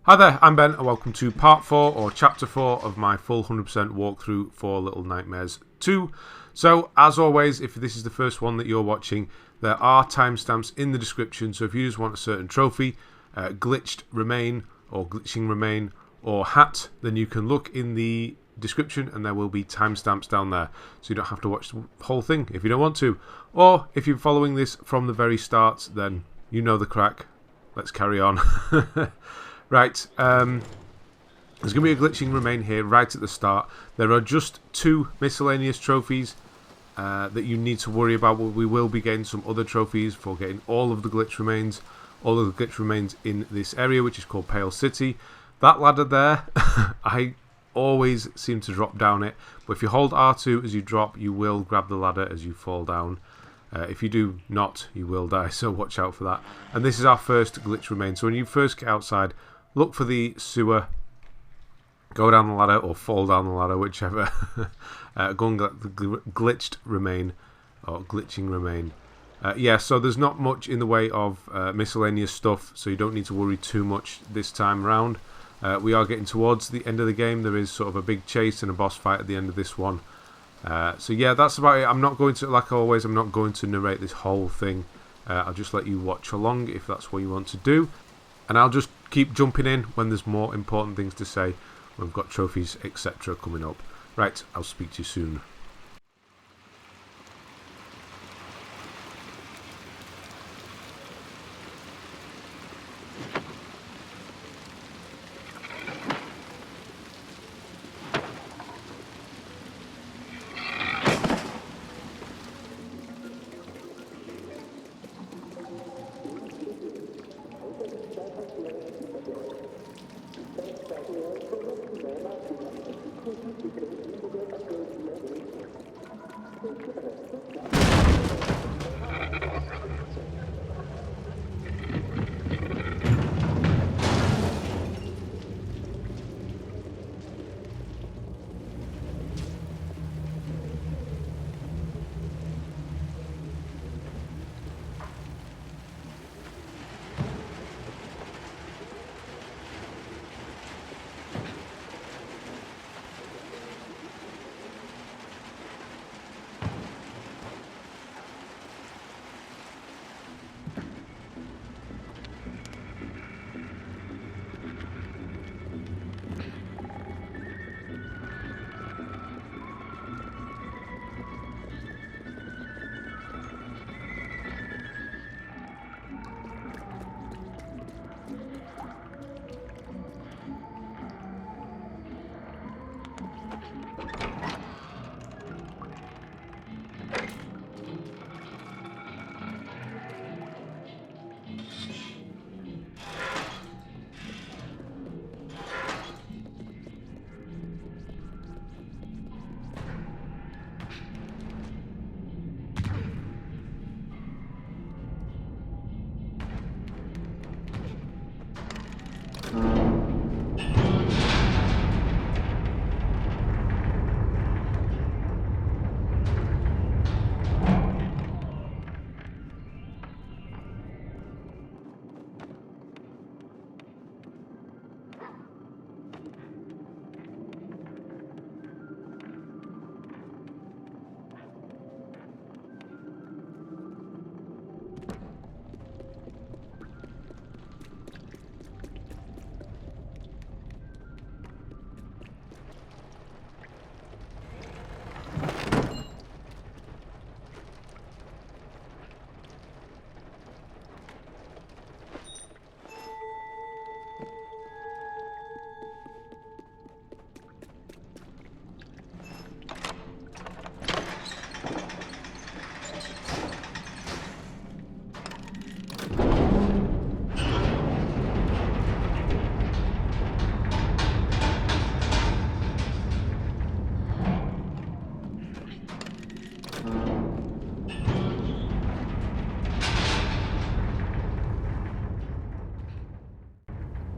Hi there, I'm Ben and welcome to part 4 or chapter 4 of my full 100% walkthrough for Little Nightmares 2. So as always, if this is the first one that you're watching, there are timestamps in the description, so if you just want a certain trophy, glitched remain or glitching remain or hat, then you can look in the description and there will be timestamps down there, so you don't have to watch the whole thing if you don't want to. Or if you're following this from the very start, then you know the crack. Let's carry on. Right, there's going to be a glitching remain here right at the start. There are just 2 miscellaneous trophies that you need to worry about. We will be getting some other trophies for getting all of the glitch remains. All of the glitch remains in this area, which is called Pale City. That ladder there, I always seem to drop down it. But if you hold R2 as you drop, you will grab the ladder as you fall down. If you do not, you will die, so watch out for that. And this is our first glitch remain. So when you first get outside, look for the sewer, go down the ladder or fall down the ladder, whichever. Go and get the glitched remain or glitching remain. Yeah, so there's not much in the way of miscellaneous stuff, so you don't need to worry too much this time around. We are getting towards the end of the game. There is sort of a big chase and a boss fight at the end of this one. So yeah, that's about it. I'm not going to, like always, I'm not going to narrate this whole thing. I'll just let you watch along if that's what you want to do. And I'll just keep jumping in when there's more important things to say. We've got trophies, etc. coming up. Right, I'll speak to you soon.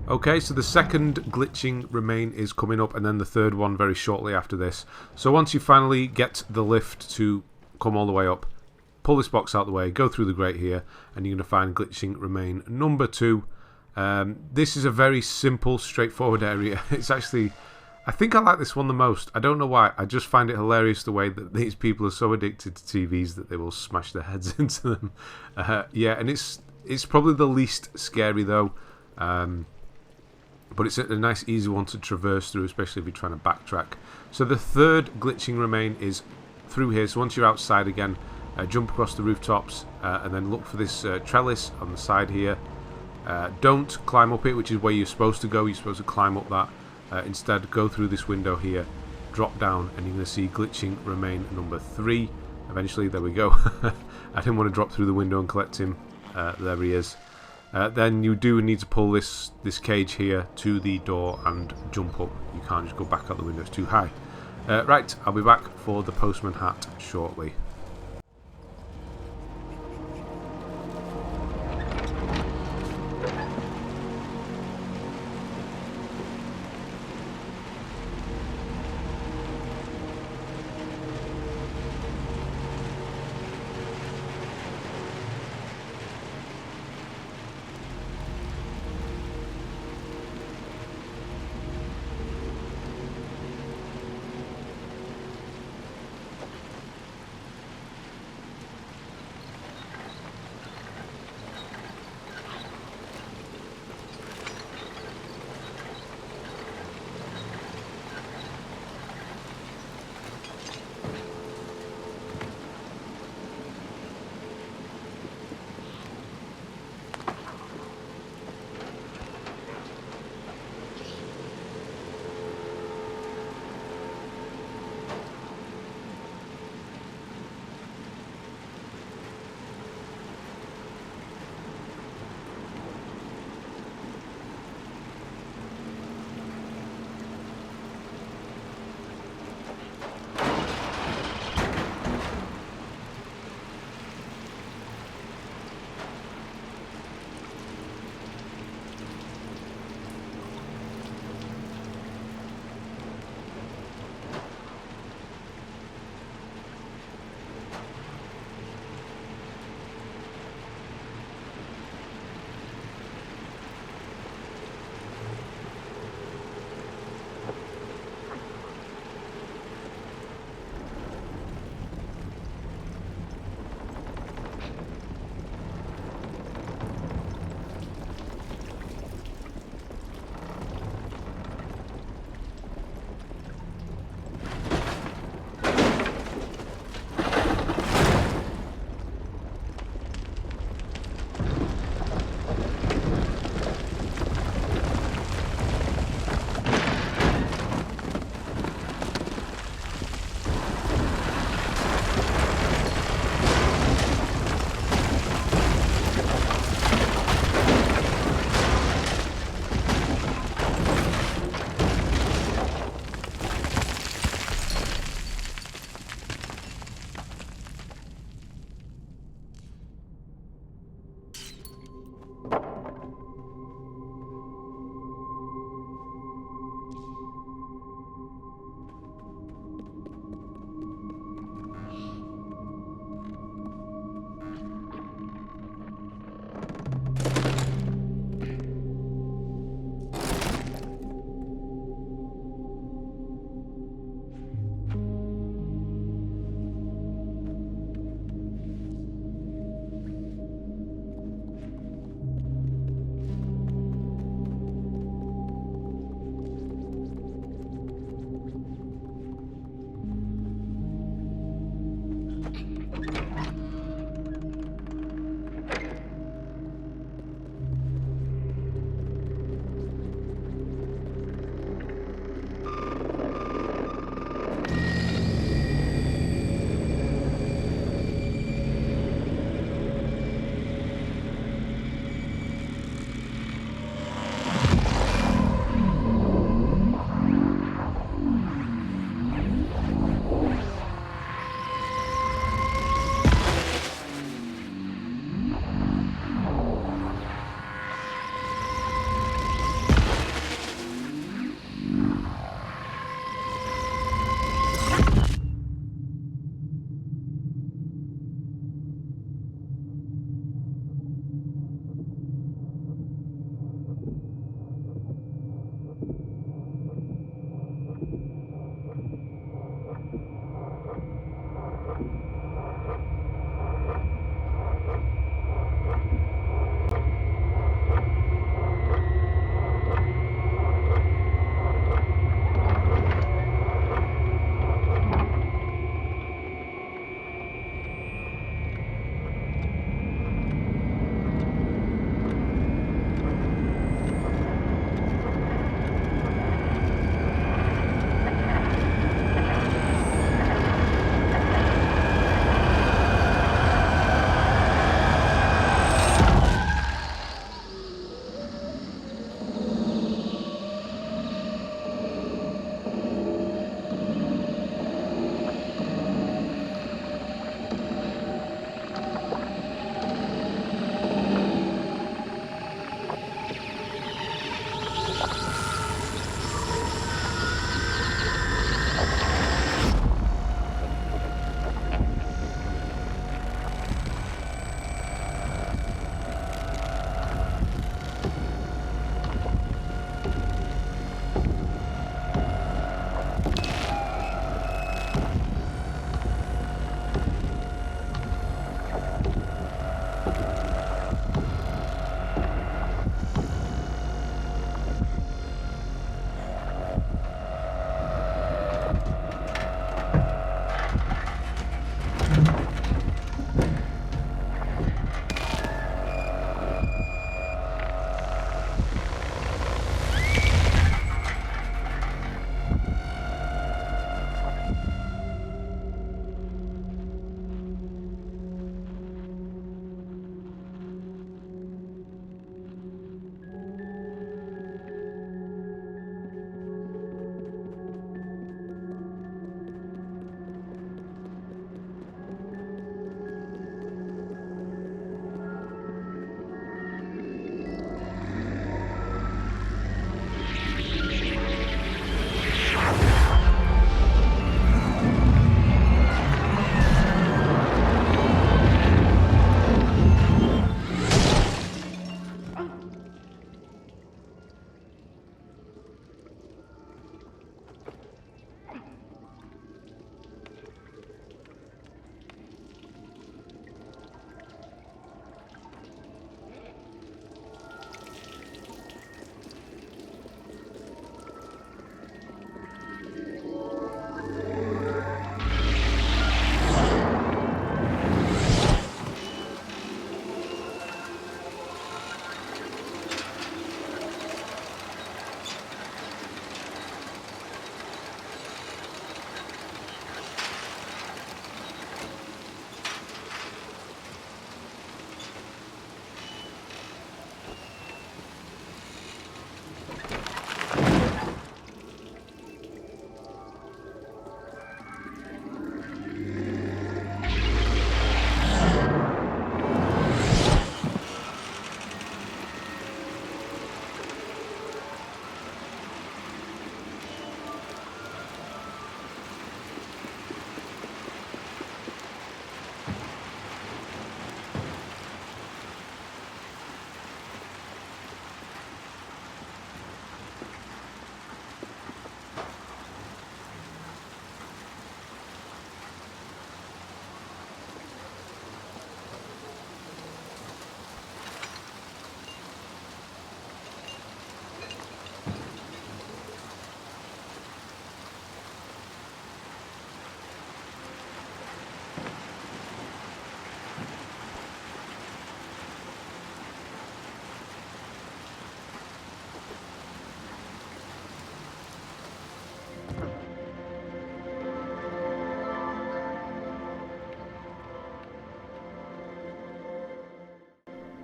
Okay, so the second glitching remain is coming up, and then the third one very shortly after this. So once you finally get the lift to come all the way up, pull this box out of the way, go through the grate here, and you're going to find glitching remain number 2. This is a very simple, straightforward area. It's actually, I think I like this one the most. I don't know why. I just find it hilarious the way that these people are so addicted to TVs that they will smash their heads into them. Yeah, and it's probably the least scary though. But it's a nice, easy one to traverse through, especially if you're trying to backtrack. So the third glitching remain is through here. So once you're outside again, jump across the rooftops and then look for this trellis on the side here. Don't climb up it, which is where you're supposed to go. You're supposed to climb up that. Instead, go through this window here, drop down, and you're going to see glitching remain number 3. Eventually, there we go. I didn't want to drop through the window and collect him. There he is. Then you do need to pull this cage here to the door and jump up. You can't just go back out the window, it's too high. Right, I'll be back for the postman hat shortly.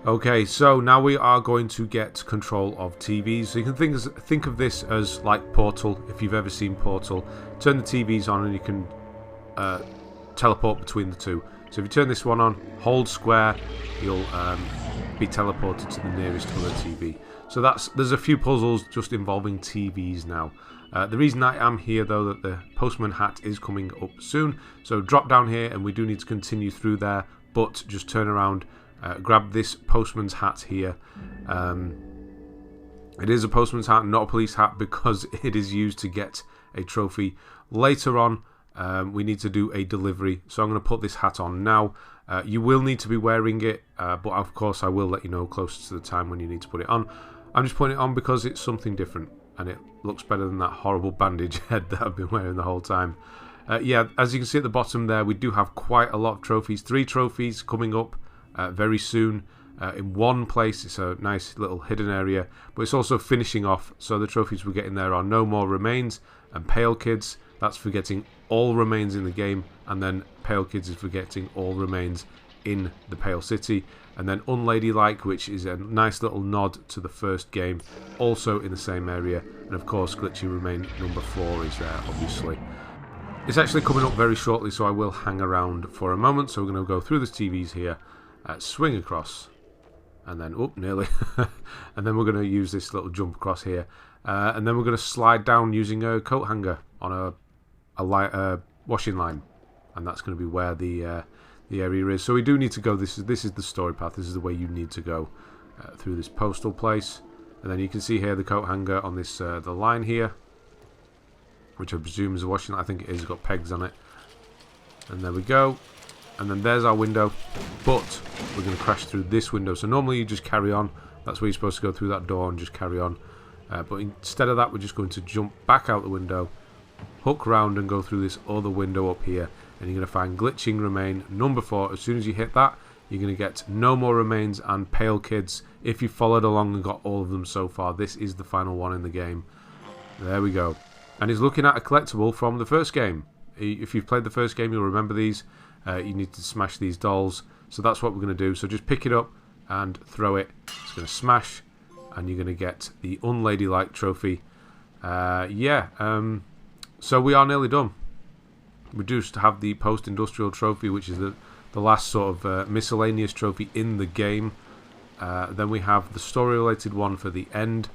Okay, so now we are going to get control of TVs. So you can think of this as like Portal, if you've ever seen Portal. Turn the TVs on and you can teleport between the two. So if you turn this one on, hold square, you'll be teleported to the nearest other TV. So there's a few puzzles just involving TVs now. The reason I am here, though, that the postman hat is coming up soon. So drop down here, and we do need to continue through there, but just turn around. Grab this postman's hat here. It is a postman's hat, not a police hat, because it is used to get a trophy. Later on, we need to do a delivery, so I'm going to put this hat on now. You will need to be wearing it, but of course I will let you know closer to the time when you need to put it on. I'm just putting it on because it's something different, and it looks better than that horrible bandage head that I've been wearing the whole time. Yeah, as you can see at the bottom there, we do have quite a lot of trophies. 3 trophies coming up very soon in one place. It's a nice little hidden area, but it's also finishing off. So the trophies we're getting there are No More Remains and Pale Kids. That's for getting all remains in the game, and then Pale Kids is for getting all remains in the Pale City. And then Unladylike, which is a nice little nod to the first game, also in the same area. And of course Glitchy Remain number 4 is there, obviously. It's actually coming up very shortly, so I will hang around for a moment. So we're going to go through the TVs here, swing across, and then, oh, nearly. And then we're going to use this little jump across here. And then we're going to slide down using a coat hanger on a washing line. And that's going to be where the area is. So we do need to go, this is the story path, this is the way you need to go through this postal place. And then you can see here the coat hanger on this the line here, which I presume is a washing line. I think it is, it's got pegs on it. And there we go. And then there's our window, but we're going to crash through this window. So normally you just carry on, that's where you're supposed to go, through that door and just carry on. But instead of that, we're just going to jump back out the window, hook round and go through this other window up here, and you're going to find Glitching Remain number 4. As soon as you hit that, you're going to get No More Remains and Pale Kids. If you followed along and got all of them so far, this is the final one in the game. There we go. And he's looking at a collectible from the first game. If you've played the first game, you'll remember these. You need to smash these dolls. So that's what we're going to do. So just pick it up and throw it. It's going to smash, and you're going to get the Unladylike trophy. So we are nearly done. We just have the post-industrial trophy, which is the last sort of miscellaneous trophy in the game. Then we have the story-related one for the end.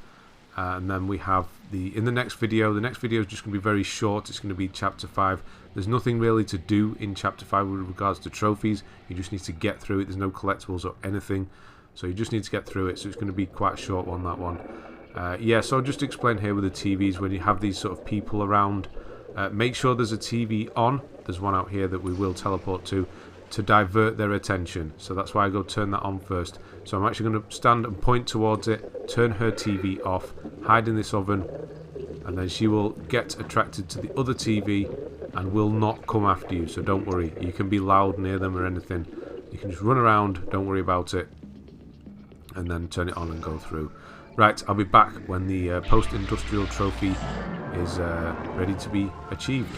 And then we have in the next video is just going to be very short. It's going to be chapter 5. There's nothing really to do in chapter 5 with regards to trophies. You just need to get through it. There's no collectibles or anything, so you just need to get through it. So it's going to be quite a short one, that one. So I'll just explain here with the TVs, when you have these sort of people around, make sure there's a TV on. There's one out here that we will teleport to divert their attention. So that's why I go turn that on first. So I'm actually going to stand and point towards it, turn her TV off, hide in this oven, and then she will get attracted to the other TV and will not come after you. So don't worry, you can be loud near them or anything. You can just run around, don't worry about it, and then turn it on and go through. Right, I'll be back when the post-industrial trophy is ready to be achieved.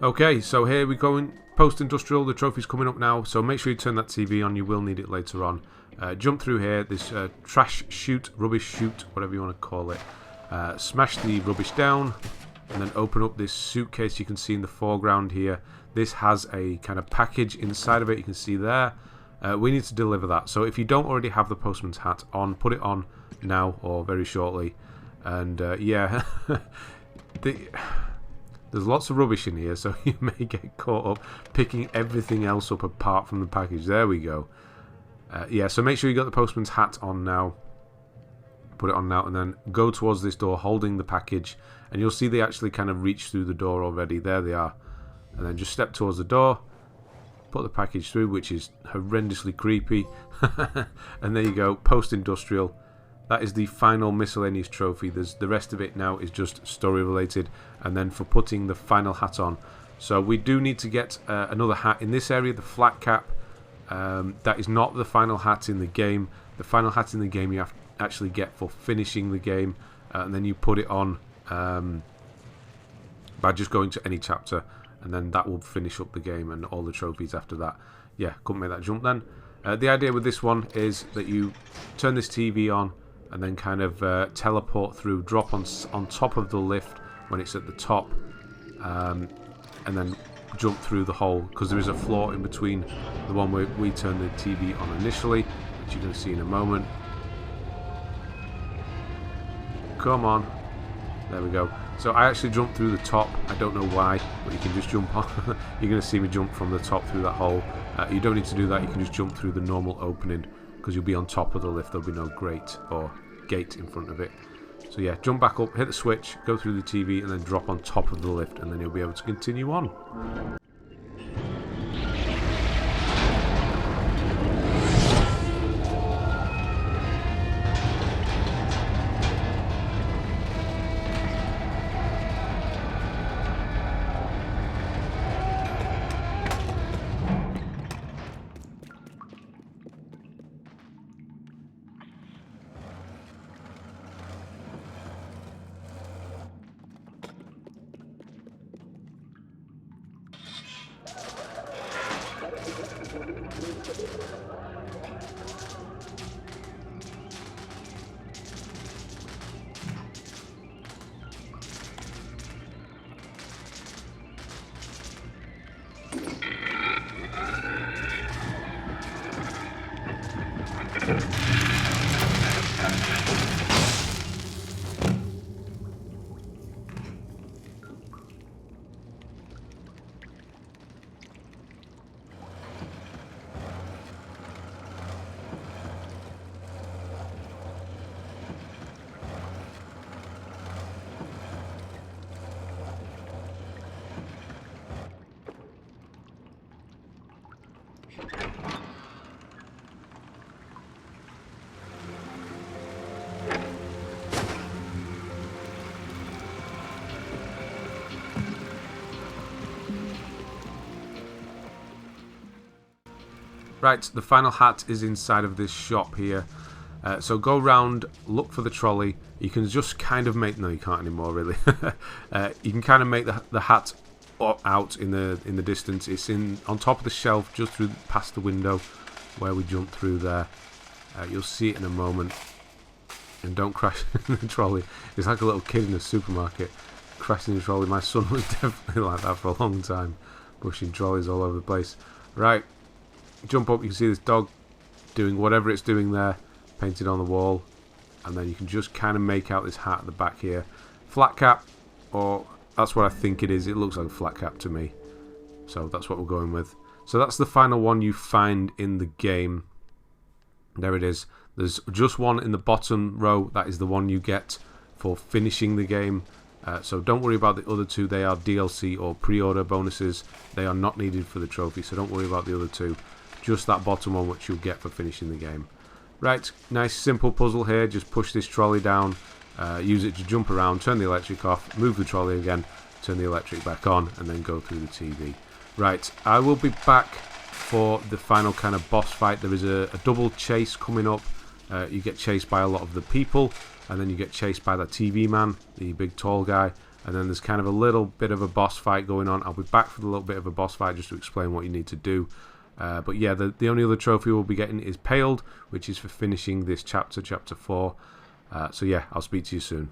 Okay, so here we go in post-industrial. The trophy's coming up now, so make sure you turn that TV on. You will need it later on. Jump through here, this trash chute, rubbish chute, whatever you want to call it. Smash the rubbish down, and then open up this suitcase you can see in the foreground here. This has a kind of package inside of it, you can see there. We need to deliver that, so if you don't already have the postman's hat on, put it on now or very shortly. And yeah, there's lots of rubbish in here, so you may get caught up picking everything else up apart from the package. There we go. Yeah, so make sure you got the postman's hat on now. Put it on now, and then go towards this door holding the package, and you'll see they actually kind of reach through the door already. There they are. And then just step towards the door, put the package through, which is horrendously creepy. And there you go, post-industrial. That is the final miscellaneous trophy. The rest of it now is just story related, and then for putting the final hat on. So we do need to get another hat in this area, the flat cap. That is not the final hat in the game. The final hat in the game you have to actually get for finishing the game, and then you put it on by just going to any chapter, and then that will finish up the game and all the trophies after that. Yeah, couldn't make that jump then. The idea with this one is that you turn this TV on and then kind of teleport through, drop on top of the lift when it's at the top, and then jump through the hole, because there is a floor in between the one where we turned the TV on initially, which you're going to see in a moment. Come on. There we go. So I actually jumped through the top. I don't know why, but you can just jump on. You're going to see me jump from the top through that hole. You don't need to do that. You can just jump through the normal opening, because you'll be on top of the lift. There'll be no grate or gate in front of it. So yeah, jump back up, hit the switch, go through the TV, and then drop on top of the lift, and then you'll be able to continue on. Right, the final hat is inside of this shop here. So go round, look for the trolley. You can just kind of make... No, you can't anymore, really. You can kind of make the hat out in the distance. It's on top of the shelf, just through past the window where we jumped through there. You'll see it in a moment. And don't crash in the trolley. It's like a little kid in a supermarket crashing in the trolley. My son was definitely like that for a long time, pushing trolleys all over the place. Right. Jump up, you can see this dog doing whatever it's doing there, painted on the wall, and then you can just kind of make out this hat at the back here. Flat cap, or that's what I think it is. It looks like a flat cap to me, so that's what we're going with. So that's the final one you find in the game. There it is. There's just one in the bottom row. That is the one you get for finishing the game. So don't worry about the other two. They are DLC or pre-order bonuses. They are not needed for the trophy, so don't worry about the other two. Just that bottom one which you'll get for finishing the game. Right, nice simple puzzle here. Just push this trolley down, use it to jump around, turn the electric off, move the trolley again, turn the electric back on, and then go through the TV. Right, I will be back for the final kind of boss fight. There is a double chase coming up. You get chased by a lot of the people, and then you get chased by that TV man, the big tall guy, and then there's kind of a little bit of a boss fight going on. I'll be back for a little bit of a boss fight just to explain what you need to do. But yeah, the only other trophy we'll be getting is Paled, which is for finishing this chapter, chapter 4. So yeah, I'll speak to you soon.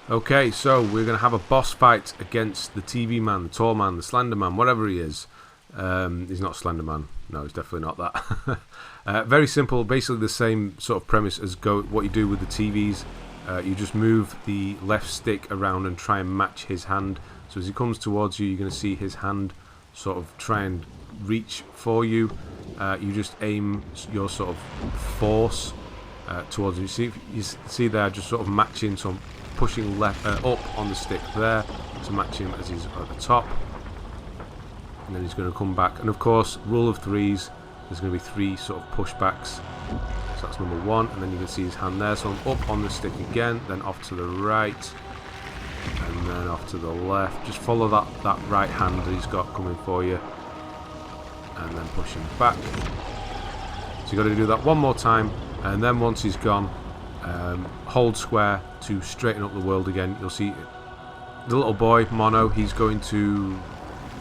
Okay, so we're going to have a boss fight against the TV man, the tall man, the slender man, whatever he is. He's not Slender Man. No, he's definitely not that. Very simple, basically the same sort of premise as what you do with the TVs. You just move the left stick around and try and match his hand. So as he comes towards you, you're going to see his hand sort of try and reach for you. You just aim your sort of force towards him. You see there, just sort of matching, so I'm pushing left up on the stick there to match him as he's at the top. And then he's going to come back. And of course, rule of threes, there's going to be 3 sort of pushbacks. So that's number 1. And then you can see his hand there. So I'm up on the stick again, then off to the right, and then off to the left. Just follow that right hand that he's got coming for you. And then push him back. So you've got to do that one more time. And then once he's gone, hold square to straighten up the world again. You'll see the little boy, Mono, he's going to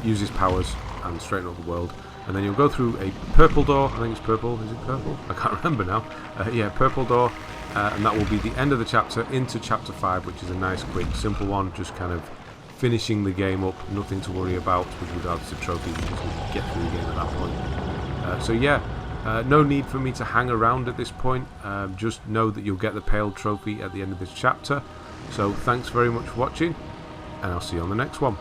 use his powers and straighten up the world. And then you'll go through a purple door. I think it's purple. Is it purple? I can't remember now. Yeah, purple door. And that will be the end of the chapter into chapter 5, which is a nice, quick, simple one. Just kind of finishing the game up. Nothing to worry about with regards to trophies. You just get through the game at that point. So yeah, no need for me to hang around at this point. Just know that you'll get the Pale Trophy at the end of this chapter. So thanks very much for watching, and I'll see you on the next one.